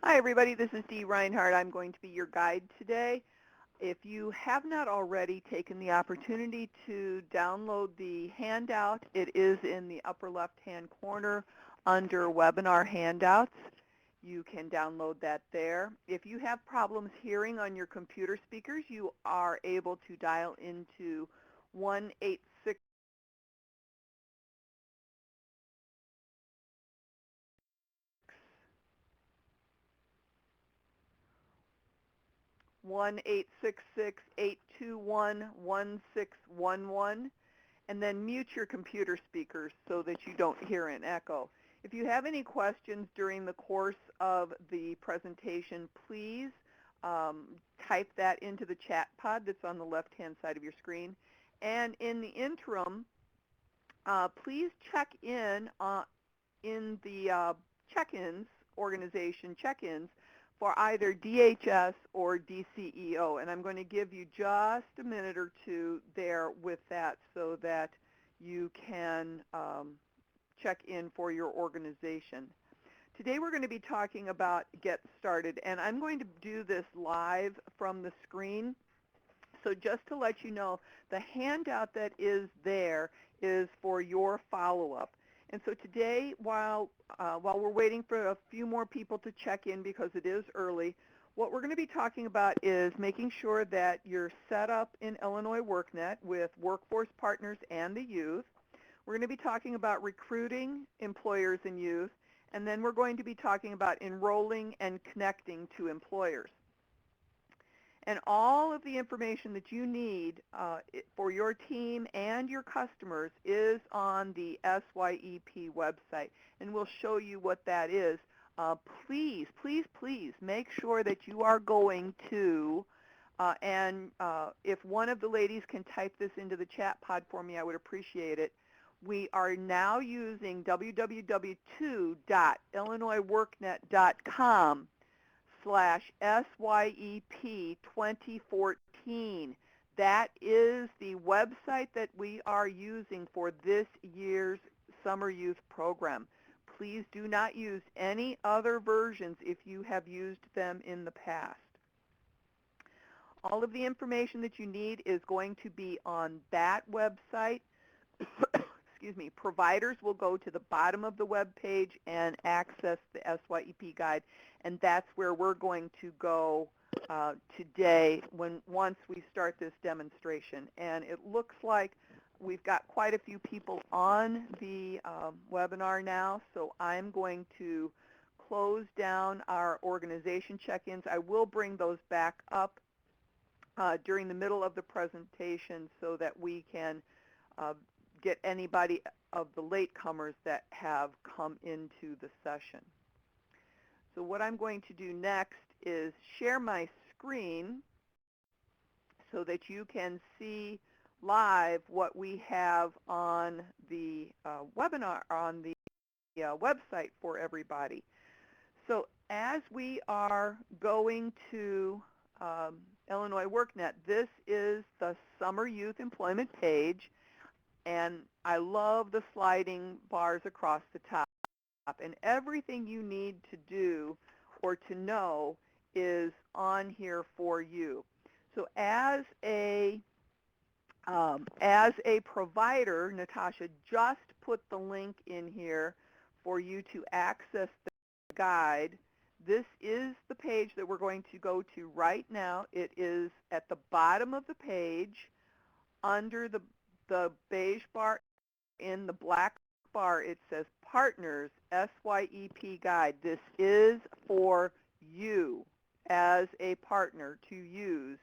Hi, everybody. This is Dee Reinhardt. I'm going to be your guide today. If you have not already taken the opportunity to download the handout, it is in the upper left-hand corner under Webinar Handouts. You can download that there. If you have problems hearing on your computer speakers, you are able to dial into 1-866 1-866-821-1611 and then mute your computer speakers so that you don't hear an echo. If you have any questions during the course of the presentation, please type that into the chat pod that's on the left-hand side of your screen. And in the interim, please check in the check-ins, organization check-ins, for either DHS or DCEO. And I'm going to give you just a minute or two there with that so that you can check in for your organization. Today we're going to be talking about Get Started, and I'm going to do this live from the screen. So just to let you know, the handout that is there is for your follow-up. And so today, while we're waiting for a few more people to check in because it is early, what we're going to be talking about is making sure that you're set up in Illinois WorkNet with workforce partners and the youth. We're going to be talking about recruiting employers and youth, and then we're going to be talking about enrolling and connecting to employers. And all of the information that you need for your team and your customers is on the SYEP website, and we'll show you what that is. Please, please, please make sure that you are going to, and if one of the ladies can type this into the chat pod for me, I would appreciate it. We are now using www.illinoisworknet.com/SYEP 2014. That is the website that we are using for this year's Summer Youth Program. Please do not use any other versions if you have used them in the past. All of the information that you need is going to be on that website. Excuse me, providers will go to the bottom of the web page and access the SYEP guide, and that's where we're going to go today once we start this demonstration. And it looks like we've got quite a few people on the webinar now, so I'm going to close down our organization check-ins. I will bring those back up during the middle of the presentation so that we can get anybody of the latecomers that have come into the session. So what I'm going to do next is share my screen so that you can see live what we have on the webinar, on the website for everybody. So as we are going to Illinois WorkNet, this is the Summer Youth Employment page. And I love the sliding bars across the top. And everything you need to do or to know is on here for you. So as a provider, Natasha just put the link in here for you to access the guide. This is the page that we're going to go to right now. It is at the bottom of the page under the beige bar. In the black bar, it says Partners SYEP Guide. This is for you as a partner to use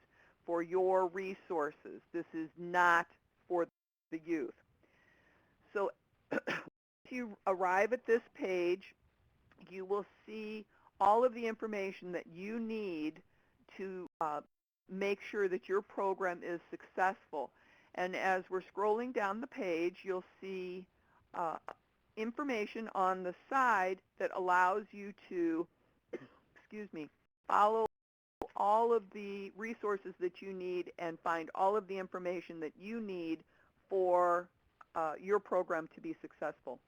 for your resources. This is not for the youth. So if you arrive at this page, you will see all of the information that you need to make sure that your program is successful. And as we're scrolling down the page, you'll see information on the side that allows you to, excuse me, follow all of the resources that you need and find all of the information that you need for your program to be successful.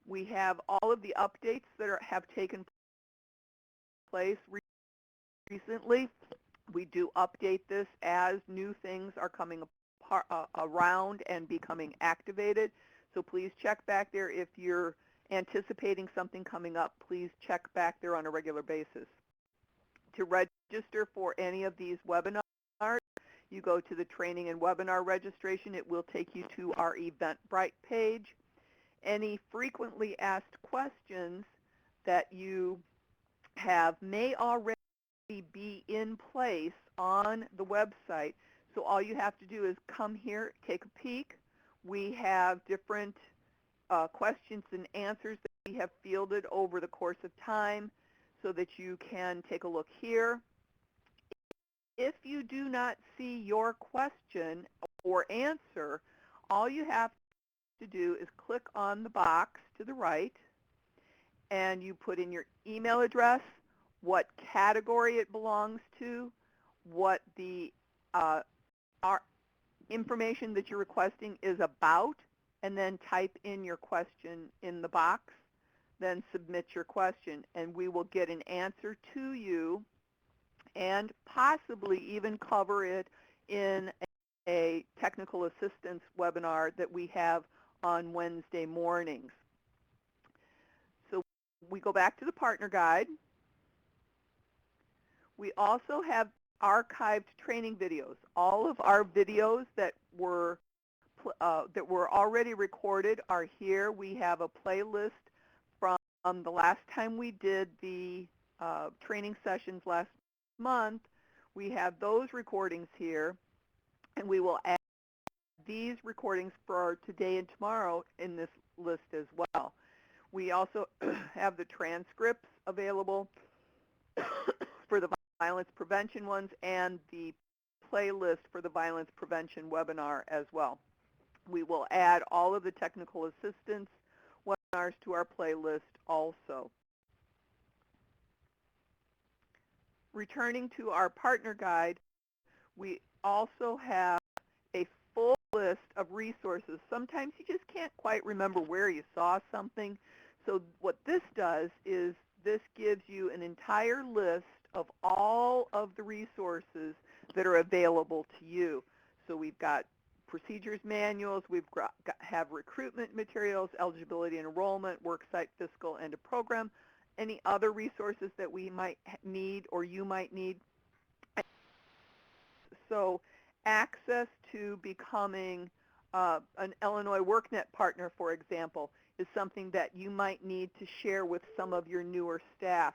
We have all of the updates that have taken place recently. We do update this as new things are coming around and becoming activated. So please check back there if you're anticipating something coming up. Please check back there on a regular basis. To register for any of these webinars, you go to the training and webinar registration. It will take you to our Eventbrite page. Any frequently asked questions that you have may already be in place on the website. So all you have to do is come here, take a peek. We have different questions and answers that we have fielded over the course of time so that you can take a look here. If you do not see your question or answer, all you have to do is click on the box to the right, and you put in your email address, what category it belongs to, what the information that you're requesting is about, and then type in your question in the box, then submit your question, and we will get an answer to you and possibly even cover it in a technical assistance webinar that we have on Wednesday mornings. So we go back to the partner guide. We also have archived training videos. All of our videos that were already recorded are here. We have a playlist from the last time we did the training sessions last month. We have those recordings here, and we will add these recordings for today and tomorrow in this list as well. We also have the transcripts available for the violence prevention ones and the playlist for the violence prevention webinar as well. We will add all of the technical assistance webinars to our playlist also. Returning to our partner guide, we also have a full list of resources. Sometimes you just can't quite remember where you saw something. So what this does is this gives you an entire list of all of the resources that are available to you. So we've got procedures manuals, have recruitment materials, eligibility and enrollment, worksite, fiscal, and a program, any other resources that we might need or you might need. So access to becoming an Illinois WorkNet partner, for example, is something that you might need to share with some of your newer staff.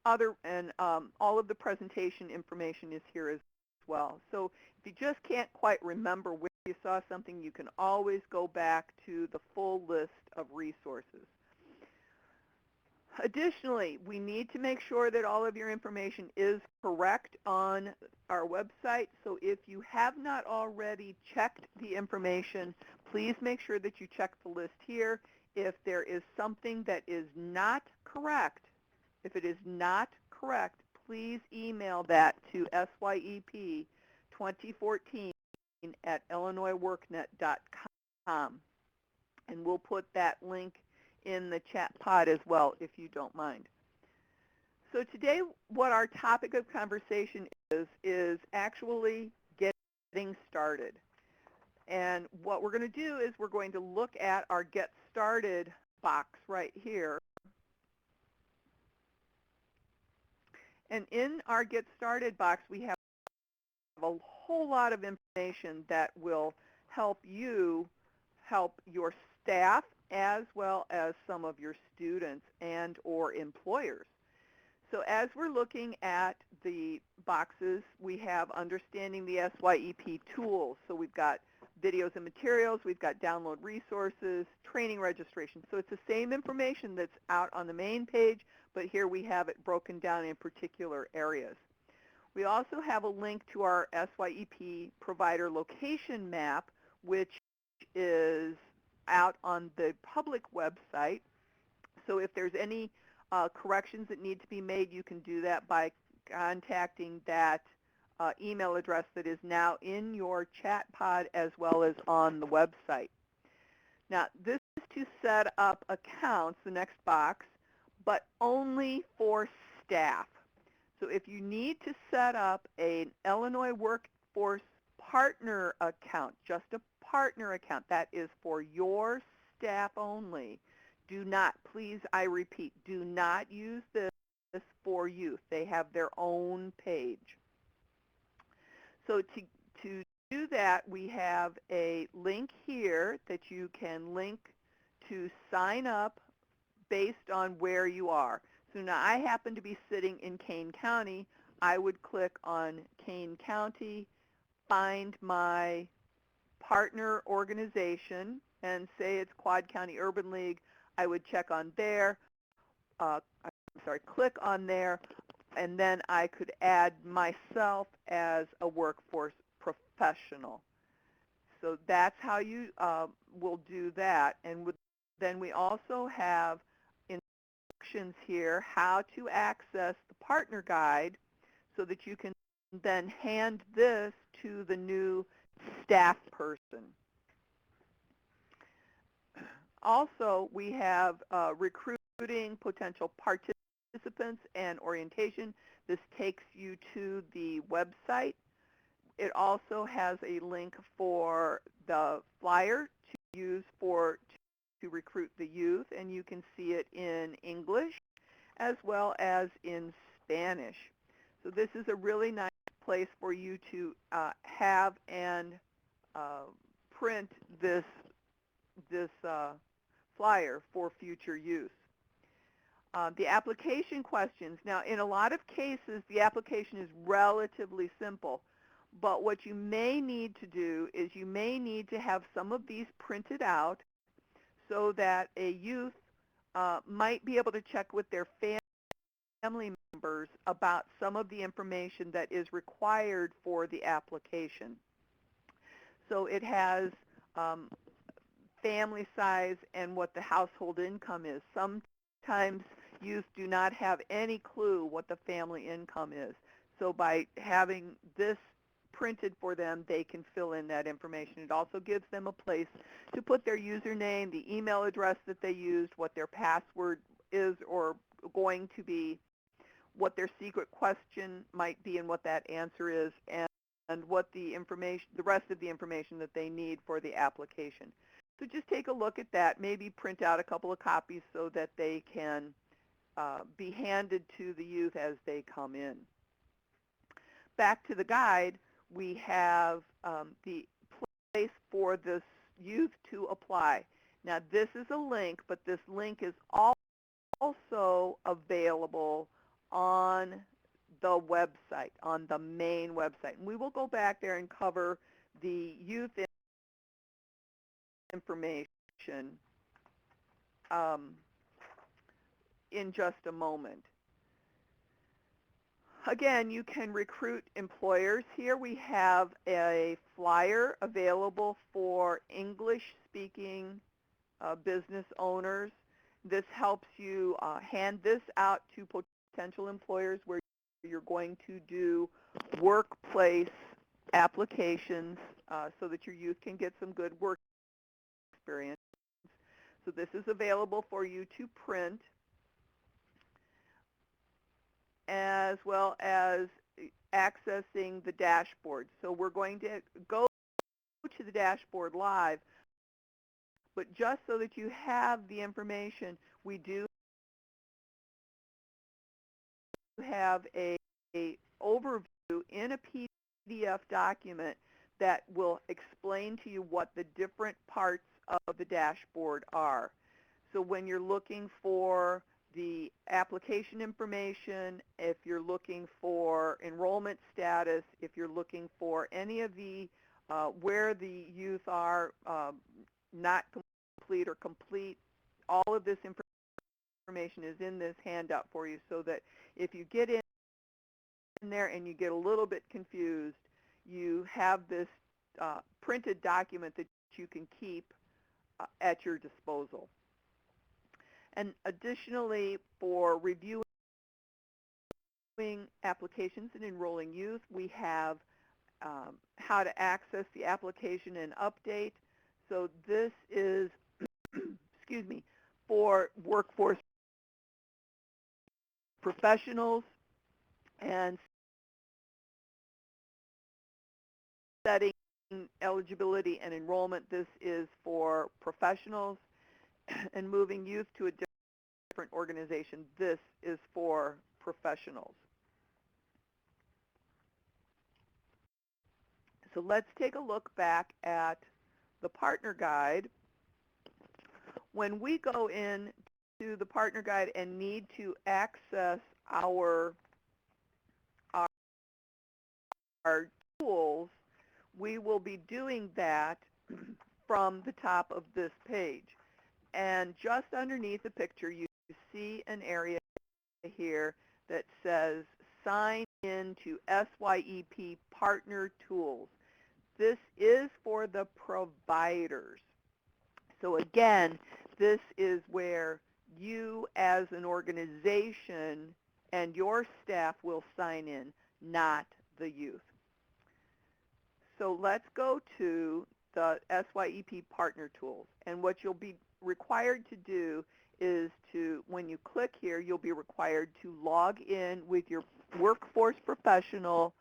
All of the presentation information is here as well. So if you just can't quite remember where you saw something, you can always go back to the full list of resources. Additionally, we need to make sure that all of your information is correct on our website. So if you have not already checked the information, please make sure that you check the list here. If there is something that is not correct, if it is not correct, please email that to syep2014@illinoisworknet.com. And we'll put that link in the chat pod as well, if you don't mind. So today, what our topic of conversation is actually getting started. And what we're going to do is we're going to look at our Get Started box right here. And in our Get Started box, we have a whole lot of information that will help you help your staff as well as some of your students and or employers. So as we're looking at the boxes, we have understanding the SYEP tools. So we've got videos and materials, we've got download resources, training registration. So it's the same information that's out on the main page, but here we have it broken down in particular areas. We also have a link to our SYEP provider location map, which is out on the public website. So if there's any corrections that need to be made, you can do that by contacting that email address that is now in your chat pod as well as on the website. Now, this to set up accounts, the next box, but only for staff. So if you need to set up an Illinois Workforce Partner account, just a partner account, that is for your staff only. Do not, please, I repeat, do not use this for youth. They have their own page. So to do that, we have a link here that you can link to sign up based on where you are. So now I happen to be sitting in Kane County. I would click on Kane County, find my partner organization, and say it's Quad County Urban League. I would check on there, click on there, and then I could add myself as a workforce professional. So that's how you will do that. And then we also have instructions here how to access the partner guide so that you can then hand this to the new staff person. Also, we have recruiting potential participants and orientation. This takes you to the website. It also has a link for the flyer to use to recruit the youth, and you can see it in English as well as in Spanish. So this is a really nice place for you to have and print this flyer for future use. The application questions. Now, in a lot of cases, the application is relatively simple. But what you may need to do is you may need to have some of these printed out so that a youth might be able to check with their family members about some of the information that is required for the application. So it has family size and what the household income is. Sometimes youth do not have any clue what the family income is. So by having this printed for them, they can fill in that information. It also gives them a place to put their username, the email address that they used, what their password is or going to be, what their secret question might be and what that answer is, and what the information, the rest of the information that they need for the application. So just take a look at that, maybe print out a couple of copies so that they can be handed to the youth as they come in. Back to the guide, we have the place for this youth to apply. Now this is a link, but this link is also available on the website, on the main website. And we will go back there and cover the youth information in just a moment. Again, you can recruit employers. Here we have a flyer available for English-speaking business owners. This helps you hand this out to potential employers where you're going to do workplace applications so that your youth can get some good work experience. So this is available for you to print, as well as accessing the dashboard. So we're going to go to the dashboard live, but just so that you have the information, we do have a overview in a PDF document that will explain to you what the different parts of the dashboard are. So when you're looking for the application information, if you're looking for enrollment status, if you're looking for any of the where the youth are not complete or complete, all of this information is in this handout for you, so that if you get in there and you get a little bit confused, you have this printed document that you can keep at your disposal. And additionally, for reviewing applications and enrolling youth, we have how to access the application and update. So this is, for workforce professionals and setting eligibility and enrollment. This is for professionals, and moving youth to a different organization. This is for professionals. So let's take a look back at the partner guide. When we go in to the partner guide and need to access our tools, we will be doing that from the top of this page. And just underneath the picture, you see an area here that says sign in to SYEP Partner Tools. This is for the providers. So again, this is where you as an organization and your staff will sign in, not the youth. So let's go to the SYEP Partner Tools. And what you'll be required to do is to, when you click here, you'll be required to log in with your workforce professional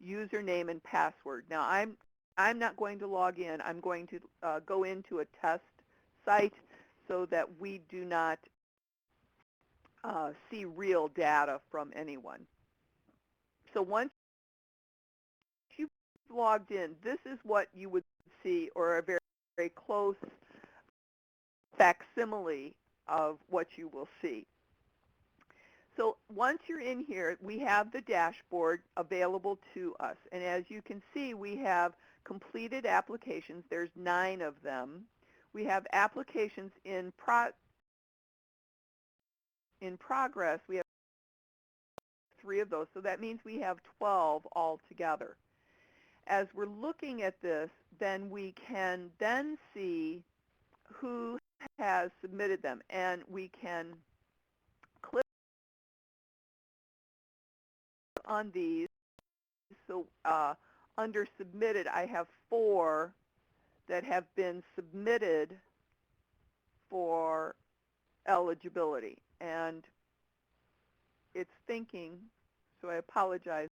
username and password. Now, I'm not going to log in. I'm going to go into a test site so that we do not see real data from anyone. So once you've logged in, this is what you would see, or a very, very close facsimile of what you will see. So once you're in here, we have the dashboard available to us. And as you can see, we have completed applications. There's 9 of them. We have applications in progress. We have 3 of those. So that means we have 12 altogether. As we're looking at this, then we can then see who has submitted them. And we can click on these. So under submitted, I have 4 that have been submitted for eligibility. And it's thinking, so I apologize.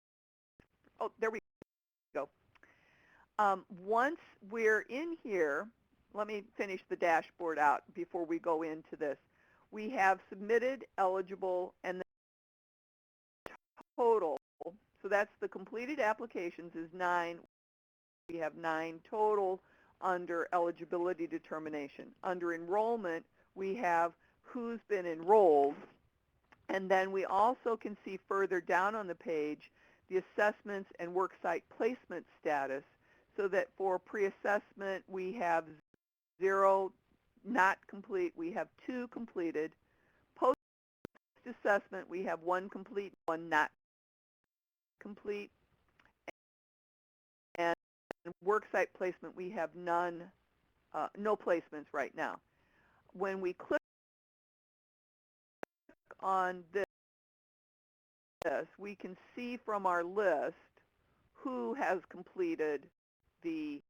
Oh, there we go. Once we're in here, let me finish the dashboard out before we go into this. We have submitted, eligible, and the total. So that's the completed applications is 9. We have 9 total under eligibility determination. Under enrollment, we have who's been enrolled. And then we also can see further down on the page the assessments and worksite placement status, so that for pre-assessment we have 0 not complete, we have 2 completed. Post-assessment we have 1 complete, 1 not complete. And worksite placement we have none, no placements right now. When we click on this, we can see from our list who has completed the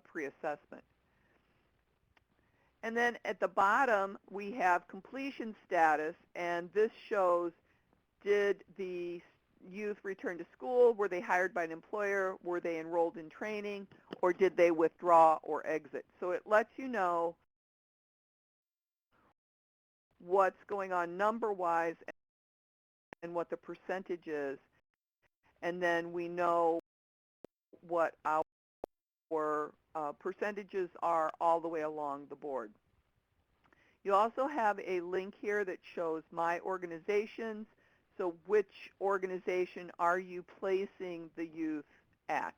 pre-assessment. And then at the bottom we have completion status, and this shows, did the youth return to school, were they hired by an employer, were they enrolled in training, or did they withdraw or exit. So it lets you know what's going on number-wise and what the percentage is, and then we know what our percentages are all the way along the board. You also have a link here that shows my organizations. So which organization are you placing the youth at?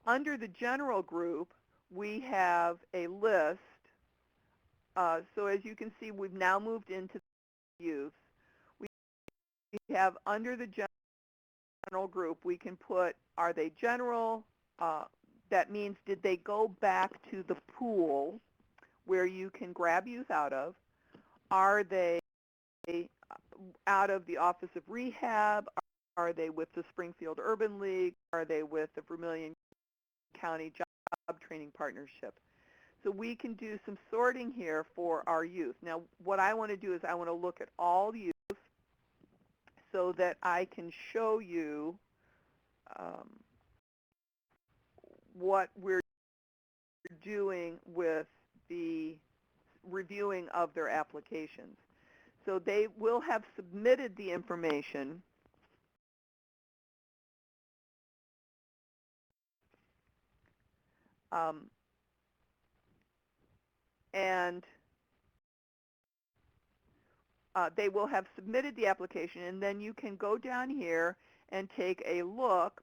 Under the general group, we have a list. So as you can see, we've now moved into the youth. We have under the general group, we can put, are they general? That means, did they go back to the pool where you can grab youth out of? Are they out of the Office of Rehab? Are they with the Springfield Urban League? Are they with the Vermilion County Job Training Partnership? So we can do some sorting here for our youth. Now, what I want to do is I want to look at all youth so that I can show you um, what we're doing with the reviewing of their applications. So they will have submitted the information, um, and they will have submitted the application, and then you can go down here and take a look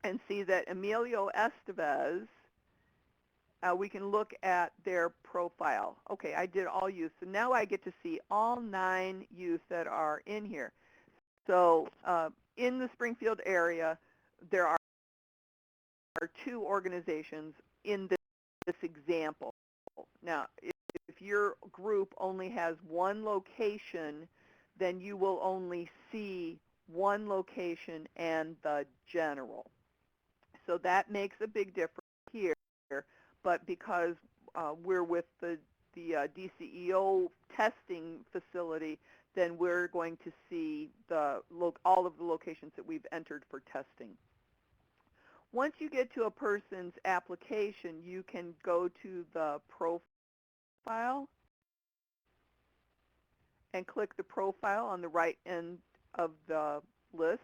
and see that Emilio Estevez, we can look at their profile. Okay, I did all youth, so now I get to see all 9 youth that are in here. So in the Springfield area, there are 2 organizations in this example. Now, if your group only has 1 location, then you will only see 1 location and the general. So that makes a big difference here. But because we're with the DCEO testing facility, then we're going to see all of the locations that we've entered for testing. Once you get to a person's application, you can go to the profile and click the profile on the right end of the list.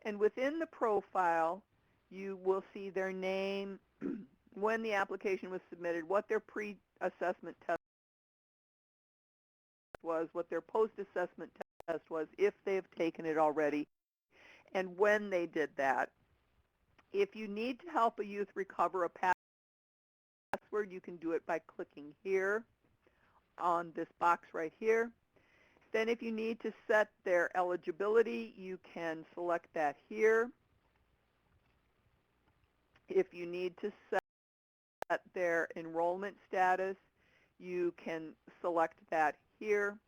And within the profile, you will see their name, when the application was submitted, what their pre-assessment test was, what their post-assessment test was, if they've taken it already, and when they did that. If you need to help a youth recover a password, you can do it by clicking here on this box right here. Then if you need to set their eligibility, you can select that here. If you need to set their enrollment status, you can select that here.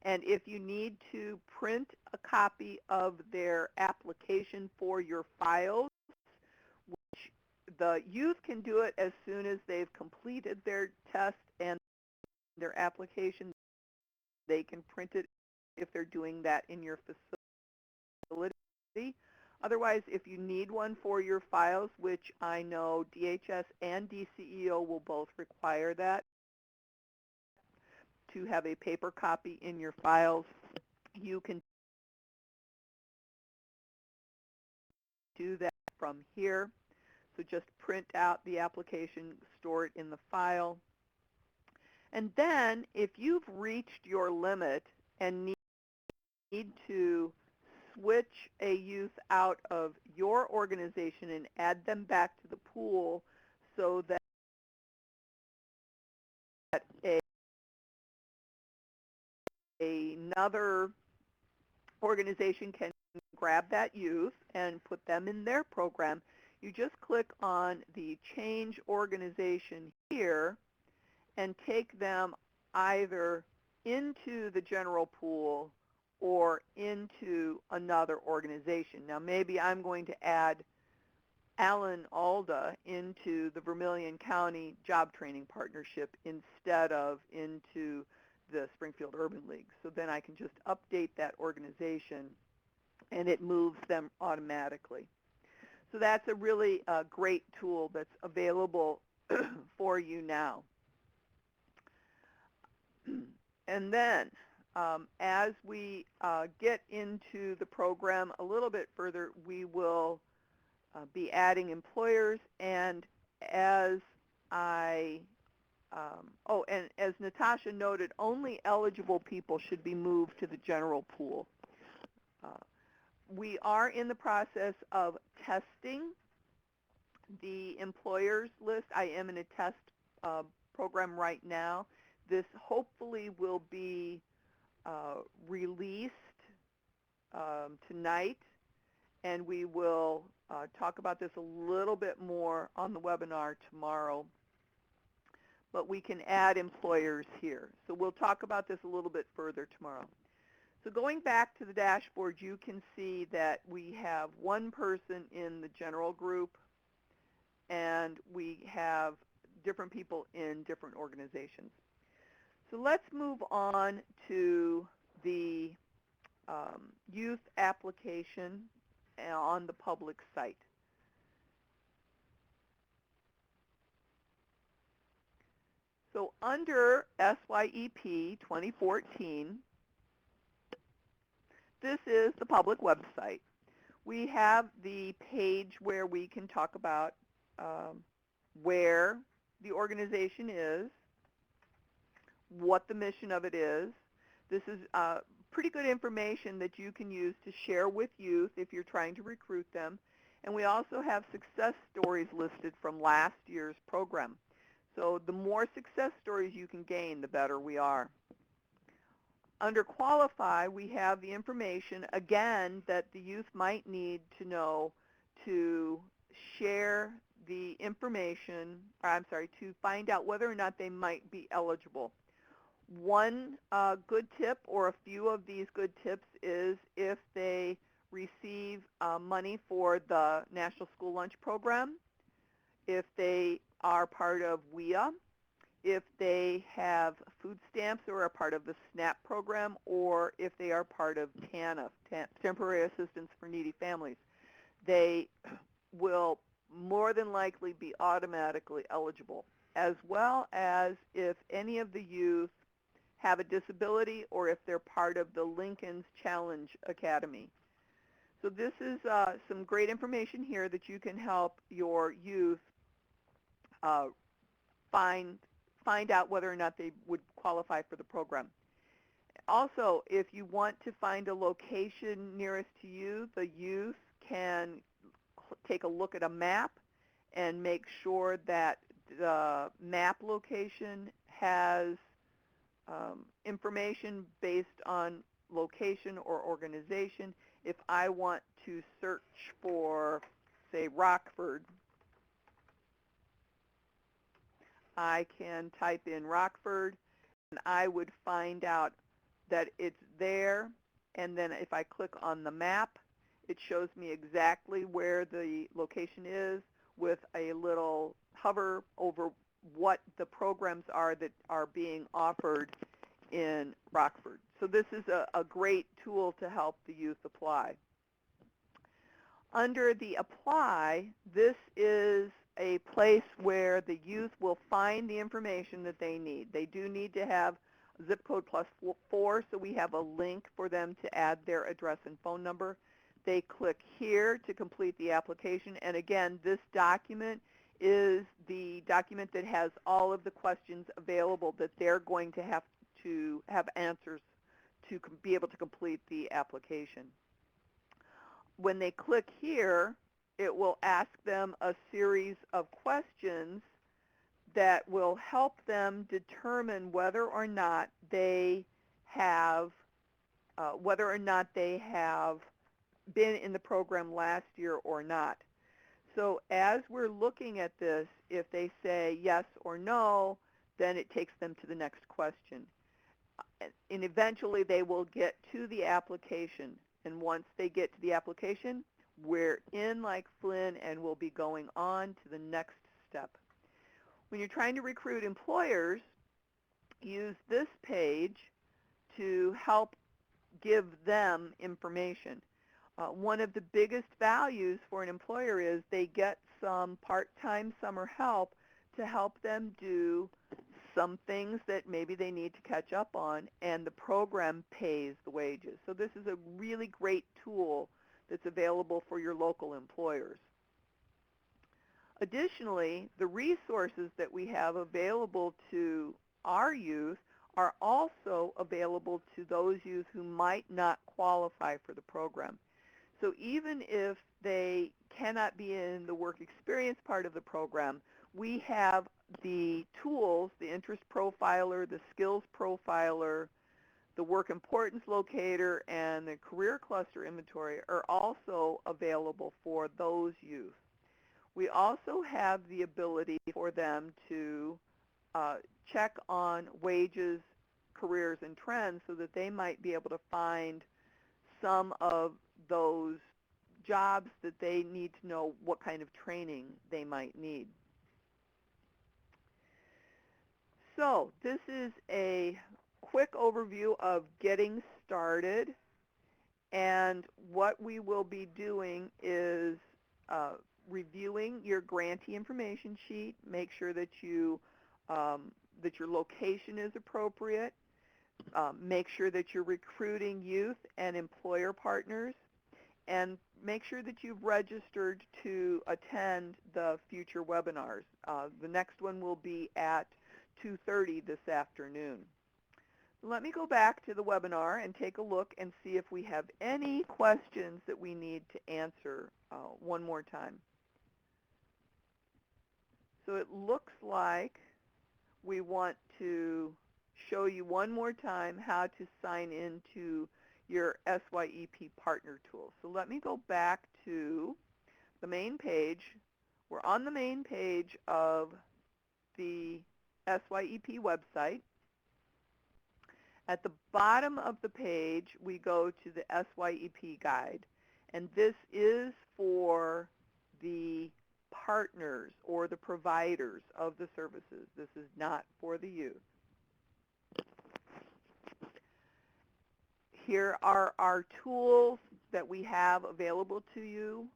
And if you need to print a copy of their application for your files, which the youth can do it as soon as they've completed their test and their application, they can print it if they're doing that in your facility. Otherwise, if you need one for your files, which I know DHS and DCEO will both require that, to have a paper copy in your files, you can do that from here. So just print out the application, store it in the file. And then if you've reached your limit and need to switch a youth out of your organization and add them back to the pool so that another organization can grab that youth and put them in their program, you just click on the change organization here and take them either into the general pool or into another organization. Now maybe I'm going to add Alan Alda into the Vermilion County Job Training Partnership instead of into the Springfield Urban League. So then I can just update that organization and it moves them automatically. So that's a really great tool that's available for you now. And then as we get into the program a little bit further, we will be adding employers, and as and as Natasha noted, only eligible people should be moved to the general pool. We are in the process of testing the employers list. I am in a test program right now. This hopefully will be released tonight, and we will talk about this a little bit more on the webinar tomorrow. But we can add employers here. So we'll talk about this a little bit further tomorrow. So going back to the dashboard, you can see that we have one person in the general group and we have different people in different organizations. So let's move on to the youth application on the public site. So under SYEP 2014, this is the public website. We have the page where we can talk about where the organization is, what the mission of it is. This is pretty good information that you can use to share with youth if you're trying to recruit them. And we also have success stories listed from last year's program. So the more success stories you can gain, the better we are. Under qualify, we have the information, again, that the youth might need to know to share the information, to find out whether or not they might be eligible. One good tip, or a few of these good tips, is if they receive money for the National School Lunch Program, if they are part of WIA, if they have food stamps or are part of the SNAP program, or if they are part of TANF, Temporary Assistance for Needy Families. They will more than likely be automatically eligible, as well as if any of the youth have a disability or if they're part of the Lincoln's Challenge Academy. So this is some great information here that you can help your youth find out whether or not they would qualify for the program. Also, if you want to find a location nearest to you, the youth can take a look at a map and make sure that the map location has information based on location or organization. If I want to search for, say, Rockford, I can type in Rockford, and I would find out that it's there, and then if I click on the map, it shows me exactly where the location is with a little hover over what the programs are that are being offered in Rockford. So this is a great tool to help the youth apply. Under the apply, this is a place where the youth will find the information that they need. They do need to have zip code +4, so we have a link for them to add their address and phone number. They click here to complete the application, and again, this document is the document that has all of the questions available that they're going to have answers to be able to complete the application. When they click here, it will ask them a series of questions that will help them determine whether or not they have been in the program last year or not. So as we're looking at this, if they say yes or no, then it takes them to the next question. And eventually they will get to the application. And once they get to the application, we're in like Flynn and we'll be going on to the next step. When you're trying to recruit employers, use this page to help give them information. One of the biggest values for an employer is they get some part-time summer help to help them do some things that maybe they need to catch up on, and the program pays the wages. So this is a really great tool that's available for your local employers. Additionally, the resources that we have available to our youth are also available to those youth who might not qualify for the program. So even if they cannot be in the work experience part of the program, we have the tools, the interest profiler, the skills profiler, the work importance locator, and the career cluster inventory are also available for those youth. We also have the ability for them to check on wages, careers, and trends so that they might be able to find some of those jobs that they need to know what kind of training they might need. So this is a quick overview of getting started, and what we will be doing is reviewing your grantee information sheet, make sure that that your location is appropriate, make sure that you're recruiting youth and employer partners, and make sure that you've registered to attend the future webinars. The next one will be at 2:30 this afternoon. Let me go back to the webinar and take a look and see if we have any questions that we need to answer one more time. So it looks like we want to show you one more time how to sign into your SYEP partner tool. So let me go back to the main page. We're on the main page of the SYEP website. At the bottom of the page, we go to the SYEP guide, and this is for the partners or the providers of the services. This is not for the youth. Here are our tools that we have available to you,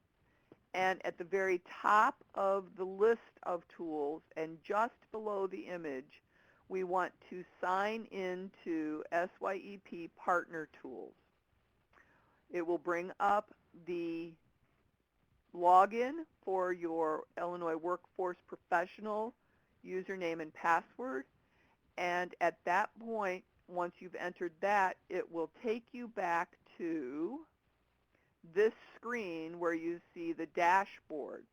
and at the very top of the list of tools and just below the image, we want to sign into SYEP Partner Tools. It will bring up the login for your Illinois Workforce Professional username and password, and at that point, once you've entered that, it will take you back to this screen where you see the dashboard.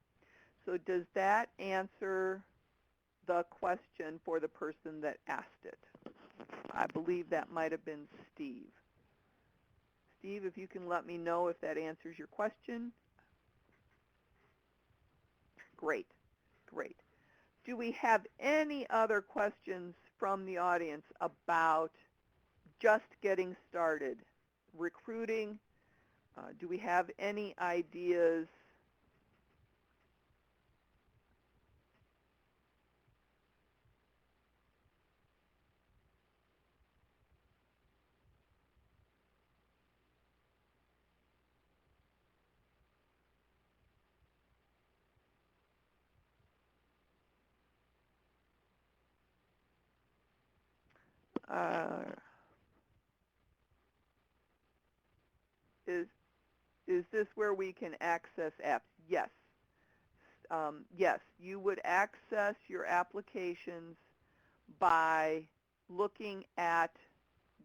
So does that answer the question for the person that asked it? I believe that might have been Steve. Steve, if you can let me know if that answers your question. Great, great. Do we have any other questions from the audience about just getting started, recruiting? Do we have any ideas? Is this where we can access apps? Yes. Yes, you would access your applications by looking at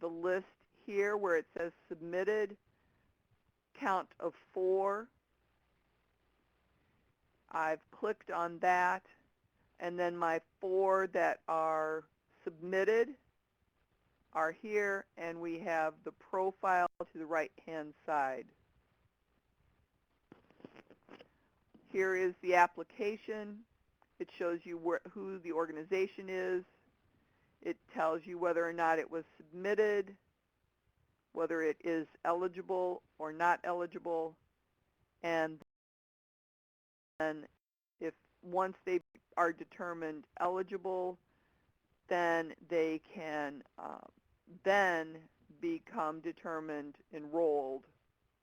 the list here where it says submitted, count of 4. I've clicked on that, and then my 4 that are submitted are here, and we have the profile to the right-hand side. Here is the application. It shows you who the organization is. It tells you whether or not it was submitted, whether it is eligible or not eligible, and then if once they are determined eligible, then they can then become determined enrolled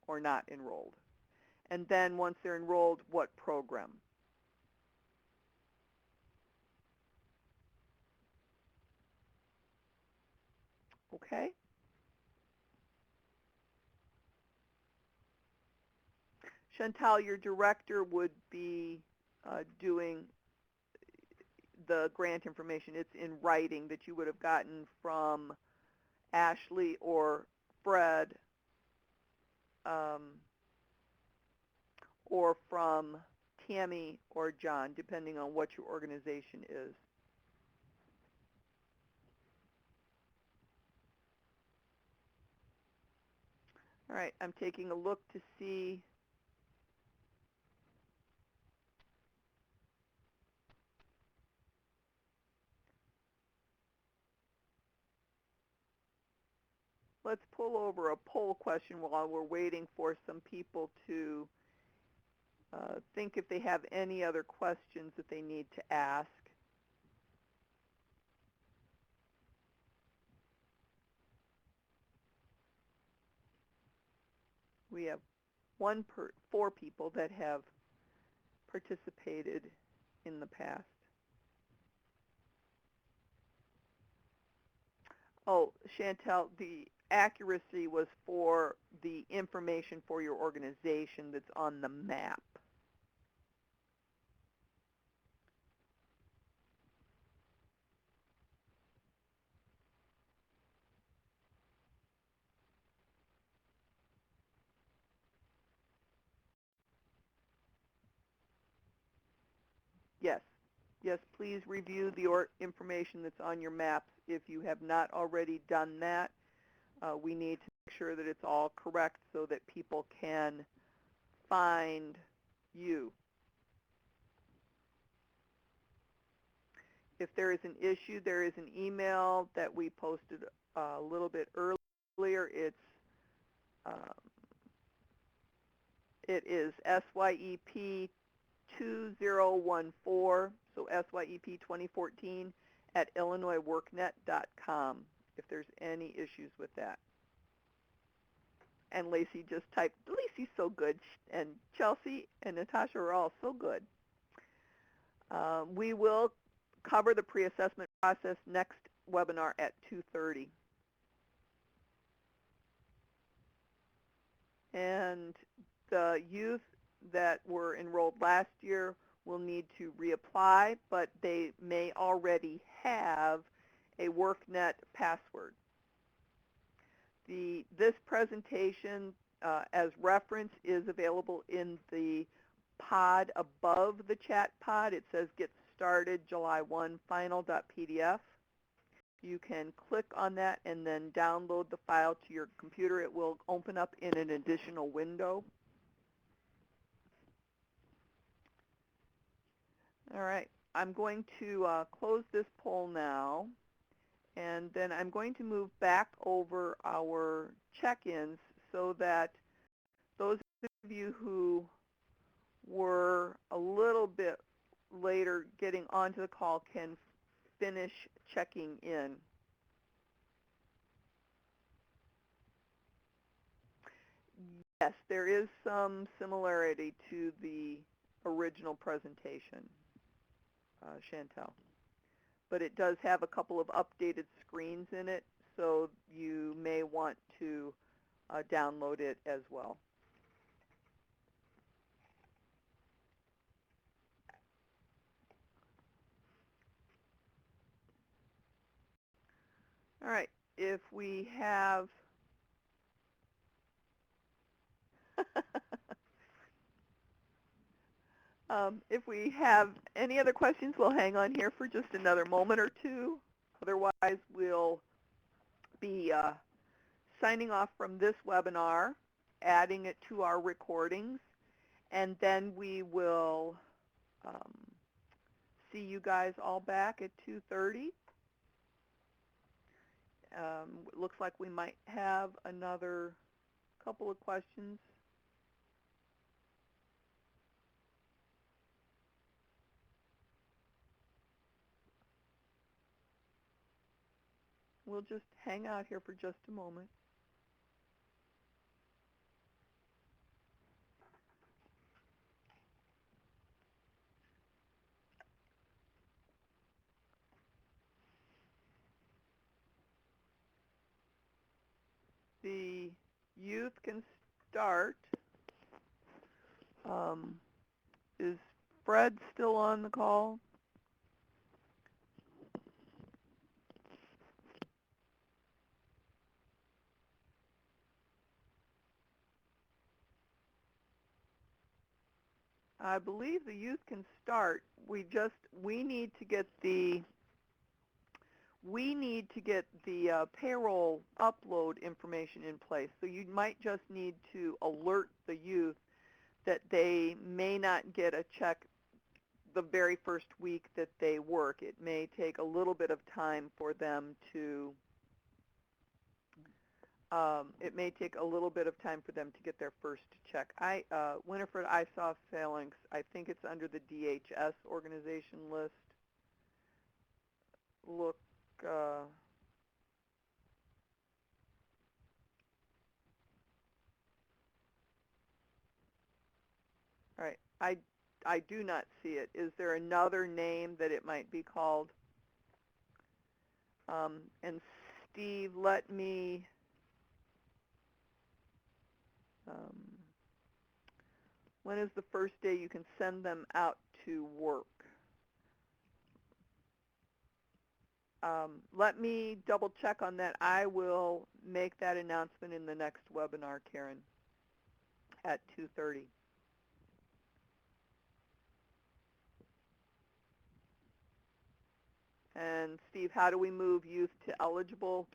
or not enrolled. And then once they're enrolled, what program. Okay? Chantal, your director would be doing the grant information. It's in writing that you would have gotten from Ashley or Fred, or from Tammy or John, depending on what your organization is. All right, I'm taking a look to see. Let's pull over a poll question while we're waiting for some people to think if they have any other questions that they need to ask. We have 4 people that have participated in the past. Oh, Chantel, the accuracy was for the information for your organization that's on the map. Yes. Yes, please review the information that's on your maps. If you have not already done that, we need to make sure that it's all correct so that people can find you. If there is an issue, there is an email that we posted a little bit earlier. It is SYEP 2014, so SYEP 2014 at illinoisworknet.com if there's any issues with that. And Lacey just typed, Lacey's so good, and Chelsea and Natasha are all so good. We will cover the pre-assessment process next webinar at 2:30. And the youth that were enrolled last year will need to reapply, but they may already have a WorkNet password. This presentation as reference is available in the pod above the chat pod. It says Get Started July 1 Final.pdf. You can click on that and then download the file to your computer. It will open up in an additional window. All right, I'm going to close this poll now, and then I'm going to move back over our check-ins so that those of you who were a little bit later getting onto the call can finish checking in. Yes, there is some similarity to the original presentation, Chantel. But it does have a couple of updated screens in it, so you may want to download it as well. All right, if we have if we have any other questions, we'll hang on here for just another moment or two. Otherwise, we'll be signing off from this webinar, adding it to our recordings, and then we will see you guys all back at 2:30. Looks like we might have another couple of questions. We'll just hang out here for just a moment. The youth can start. Is Fred still on the call? I believe the youth can start. We need to get the payroll upload information in place. So you might just need to alert the youth that they may not get a check the very first week that they work. It may take a little bit of time for them to it may take a little bit of time for them to get their first check. Winifred, I saw Phalanx. I think it's under the DHS organization list. Look, all right, I do not see it. Is there another name that it might be called? And Steve, let me, um, when is the first day you can send them out to work? Let me double check on that. I will make that announcement in the next webinar, Karen, at 2:30. And Steve, how do we move youth to eligible?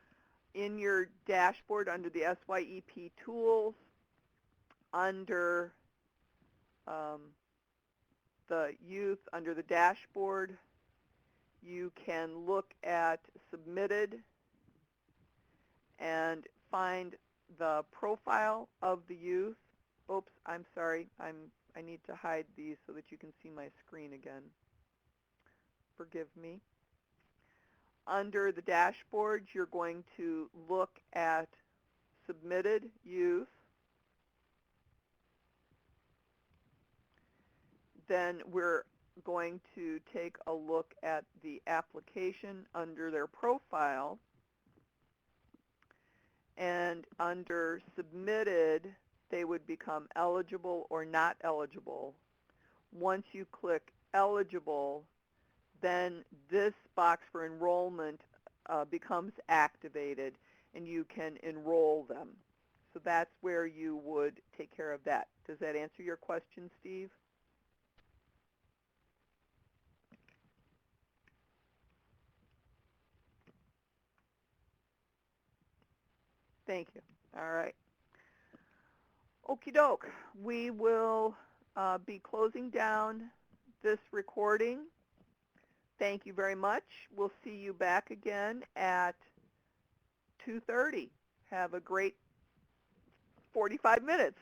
In your dashboard under the SYEP tools, under the youth, under the dashboard, you can look at submitted and find the profile of the youth. Oops, I'm sorry. I need to hide these so that you can see my screen again. Forgive me. Under the dashboard, you're going to look at submitted youth. Then we're going to take a look at the application under their profile. And under submitted, they would become eligible or not eligible. Once you click eligible, then this box for enrollment becomes activated, and you can enroll them. So that's where you would take care of that. Does that answer your question, Steve? Thank you. All right. Okie doke. We will be closing down this recording. Thank you very much. We'll see you back again at 2:30. Have a great 45 minutes.